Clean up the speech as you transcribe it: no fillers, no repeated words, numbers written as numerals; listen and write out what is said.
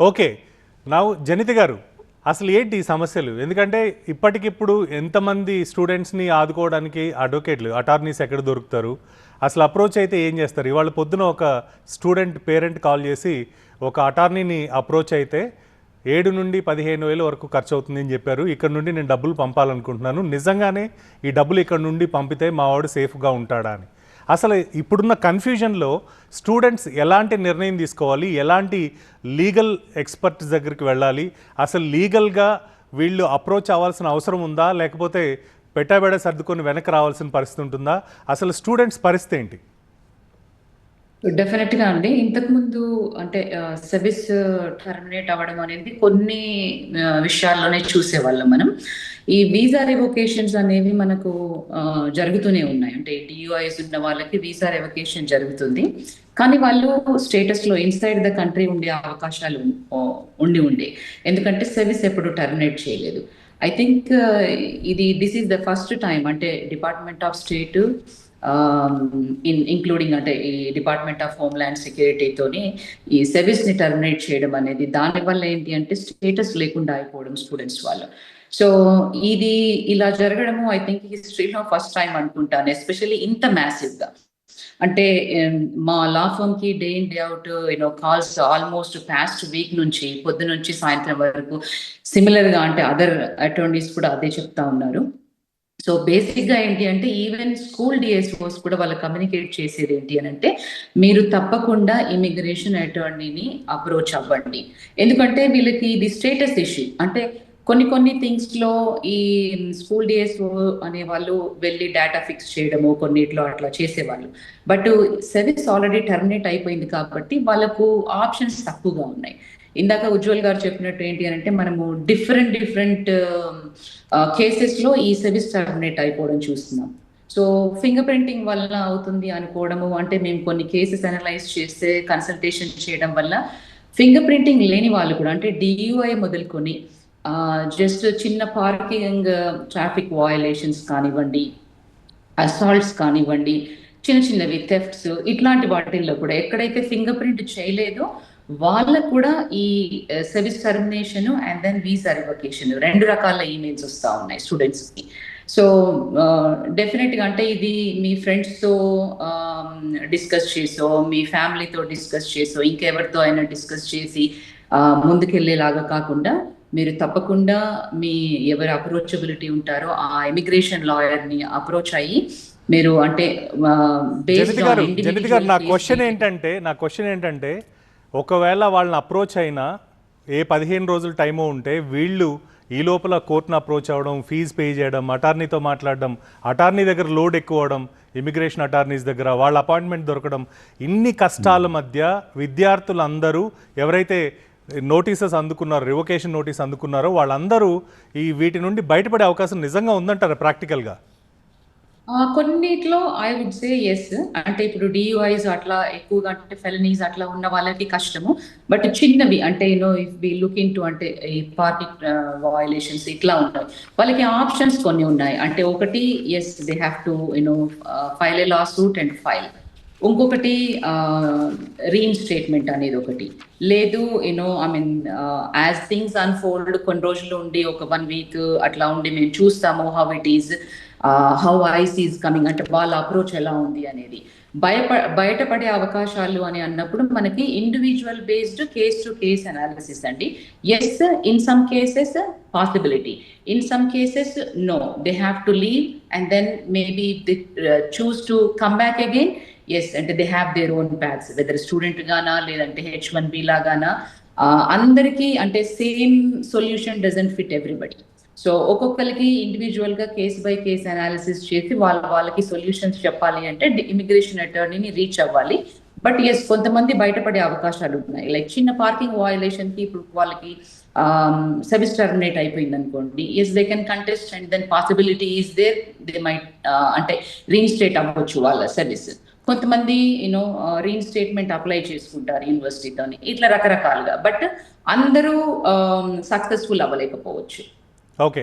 Okay. Now జనిత గారు, అసలు ఏంటి ఈ సమస్యలు? ఎందుకంటే ఇప్పటికిప్పుడు ఎంతమంది స్టూడెంట్స్ని ఆదుకోవడానికి అడ్వకేట్లు, అటార్నీస్ ఎక్కడ దొరుకుతారు? అసలు అప్రోచ్ అయితే ఏం చేస్తారు? ఇవాళ పొద్దున ఒక స్టూడెంట్ పేరెంట్ కాల్ చేసి ఒక అటార్నీని అప్రోచ్ అయితే 7 నుండి 15,000 వరకు ఖర్చు అవుతుంది అని చెప్పారు. ఇక్కడ నుండి నేను డబ్బులు పంపాలనుకుంటున్నాను, నిజంగానే ఈ డబ్బులు ఇక్కడ నుండి పంపితే మా వాడు సేఫ్గా ఉంటాడా అని. అసలు ఇప్పుడున్న కన్ఫ్యూజన్లో స్టూడెంట్స్ ఎలాంటి నిర్ణయం తీసుకోవాలి, ఎలాంటి లీగల్ ఎక్స్పర్ట్స్ దగ్గరికి వెళ్ళాలి, అసలు లీగల్గా వీళ్ళు అప్రోచ్ అవ్వాల్సిన అవసరం ఉందా, లేకపోతే పెట్టాబెడ సర్దుకొని వెనక్కి రావాల్సిన పరిస్థితి ఉంటుందా? అసలు స్టూడెంట్స్ పరిస్థితి ఏంటి? డెఫినెట్‌గా అండి. ఇంతకుముందు అంటే సెవిస్ టర్మినేట్ అవ్వడం అనేది కొన్ని విషయాల్లోనే చూసేవాళ్ళం మనం. ఈ వీసా రివోకేషన్స్ అనేవి మనకు జరుగుతూనే ఉన్నాయి. అంటే డీయూఐస్ ఉన్న వాళ్ళకి వీసా రివోకేషన్ జరుగుతుంది. కానీ వాళ్ళు స్టేటస్‌లో ఇన్‌సైడ్ ద కంట్రీ ఉండే అవకాశాలు ఉండే. ఎందుకంటే సెవిస్ ఎప్పుడు టర్మినేట్ చేయలేదు. I think this is the first time అంటే డిపార్ట్మెంట్ ఆఫ్ స్టేట్ ఇంక్లూడింగ్ అంటే ఈ డిపార్ట్మెంట్ ఆఫ్ హోమ్‌ల్యాండ్ సెక్యూరిటీతోని ఈ సెవిస్ ని టర్మినేట్ చేయడం అనేది, దానివల్ల ఏంటి అంటే స్టేటస్ లేకుండా అయిపోవడం స్టూడెంట్స్ వాళ్ళు. సో ఇది ఇలా జరగడము ఐ థింక్ హిస్టరీలో ఫస్ట్ టైం అనుకుంటాను. ఎస్పెషల్లీ ఇంత మ్యాసివ్‌గా. అంటే మా లా ఫర్మ్ కి day in day out calls almost past week నుంచి పొద్దు నుంచి సాయంత్రం వరకు సిమిలర్ గా అంటే అదర్ అటార్నీస్ కూడా అదే చెప్తా ఉన్నారు. సో బేసిక్‌గా ఏంటి అంటే ఈవెన్ స్కూల్ డిఎస్ఓస్ కూడా వాళ్ళకి కమ్యూనికేట్ చేసేది ఏంటి అనంటే, మీరు తప్పకుండా ఇమిగ్రేషన్ అటార్నీని అప్రోచ్ అవ్వండి. ఎందుకంటే వీళ్ళకి ఇది స్టేటస్ ఇష్యూ. అంటే కొన్ని థింగ్స్‌లో ఈ స్కూల్ డిఎస్ఓ అనేవాళ్ళు వెళ్లి డేటా ఫిక్స్ చేయడము కొన్నిట్లో అట్లా చేసేవాళ్ళు. బట్ సర్వీస్ ఆల్రెడీ టర్మినేట్ అయిపోయింది కాబట్టి వాళ్ళకు ఆప్షన్స్ తక్కువగా ఉన్నాయి. ఇందాక ఉజ్వల్ గారు చెప్పినట్టు ఏంటి అనంటే మనము డిఫరెంట్ కేసెస్‌లో ఈ సర్వీస్ టర్మినేట్ అయిపోవడం చూస్తున్నాం. సో ఫింగర్ ప్రింటింగ్ వల్ల అవుతుంది అనుకోవడము అంటే మేము కొన్ని కేసెస్ అనలైజ్ చేస్తే కన్సల్టేషన్ చేయడం వల్ల ఫింగర్ ప్రింటింగ్ లేని వాళ్ళు కూడా అంటే డీయూఐ మొదలుకొని జస్ట్ చిన్న పార్కింగ్ ట్రాఫిక్ వయలేషన్స్ కానివ్వండి, అసాల్ట్స్ కానివ్వండి, చిన్నవి థెఫ్ట్స్ ఇట్లాంటి వాటిల్లో కూడా ఎక్కడైతే ఫింగర్ ప్రింట్ చేయలేదో వాళ్ళకు కూడా ఈ service termination and then visa revocation 2 రకాల ఈమెయిల్స్ వస్తా ఉన్నాయి స్టూడెంట్స్ కి. సో డెఫినెట్ గా అంటే ఇది మీ ఫ్రెండ్స్ తో డిస్కస్ చేసో, మీ ఫ్యామిలీతో డిస్కస్ చేసో, ఇంకెవరితో అయినా డిస్కస్ చేసి ముందుకెళ్లేలాగా కాకుండా మీరు తప్పకుండా మీ ఎవరు అప్రోచబిలిటీ ఉంటారో ఆ ఇమిగ్రేషన్ లాయర్ ని అప్రోచ్ అయ్యి మీరు అంటే జనిత గారు, నా క్వశ్చన్ ఏంటంటే ఒకవేళ వాళ్ళని అప్రోచ్ అయినా ఏ 15 రోజులు టైమో ఉంటే వీళ్ళు ఈ లోపల కోర్టును అప్రోచ్ అవ్వడం, ఫీజు పే చేయడం, అటార్నీతో మాట్లాడడం, అటార్నీ దగ్గర లోడ్ ఎక్కువ అవడం, ఇమిగ్రేషన్ అటార్నీస్ దగ్గర వాళ్ళ అపాయింట్మెంట్ దొరకడం, ఇన్ని కష్టాల మధ్య విద్యార్థులందరూ ఎవరైతే నోటీసెస్ అందుకున్నారో, రివోకేషన్ నోటీస్ అందుకున్నారో వాళ్ళందరూ వీటి నుండి బయటపడే అవకాశం నిజంగా ఉందంటారా ప్రాక్టికల్గా? కొన్నిట్లో ఐ వుడ్ సే యెస్. అంటే ఇప్పుడు డీయూఐస్ అట్లా ఎక్కువగా అంటే ఫెలనీస్ అట్లా ఉన్న వాళ్ళకి కష్టము. బట్ చిన్నవి అంటే ఇఫ్ వి లుక్ ఇంటూ అంటే ఈ పార్కింగ్ వయలేషన్స్ ఇట్లా ఉంటాయి. వాళ్ళకి ఆప్షన్స్ కొన్ని ఉన్నాయి. అంటే ఒకటి yes they have to file A law suit and file. ఇంకొకటి రీఇన్‌స్టేట్‌మెంట్ అనేది ఒకటి. లేదు I mean as things unfold కొన్ని రోజులు ఉండి ఒక 1 వీక్ అట్లా ఉండి మేము చూస్తాము how it is how ice is coming అంటే వాళ్ళ అప్రోచ్ ఎలా ఉంది అనేది బయటపడే అవకాశాలు అని అన్నప్పుడు మనకి individual based case to case analysis అండి. Yes, in some cases possibility, in some cases no, they have to leave and then maybe they choose to come back again. Yes అంటే they have their own paths, whether student గానా లేదంటే H1B లాగానా. అందరికీ అంటే same solution doesn't fit everybody. So ఒక్కొక్కరికి individual గా case by case analysis చేసి వాళ్ళకి సొల్యూషన్స్ చెప్పాలి అంటే ఇమిగ్రేషన్ అటార్నీని రీచ్ అవ్వాలి. బట్ ఎస్ కొంతమంది బయటపడే అవకాశాలు ఉన్నాయి. లైక్ చిన్న పార్కింగ్ వయలేషన్ కి ఇప్పుడు వాళ్ళకి సర్వీస్ టర్మినేట్ అయిపోయింది అనుకోండి, yes they can contest and then possibility is there, they might అంటే రీఇన్‌స్టేట్ అవ్వచ్చు వాళ్ళ సర్వీస్. కొంతమంది రీఇన్‌స్టేట్‌మెంట్ అప్లై చేసుకుంటారు యూనివర్సిటీతోని, ఇట్లా రకరకాలుగా. బట్ అందరూ సక్సెస్ఫుల్ అవ్వలేకపోవచ్చు. ఓకే.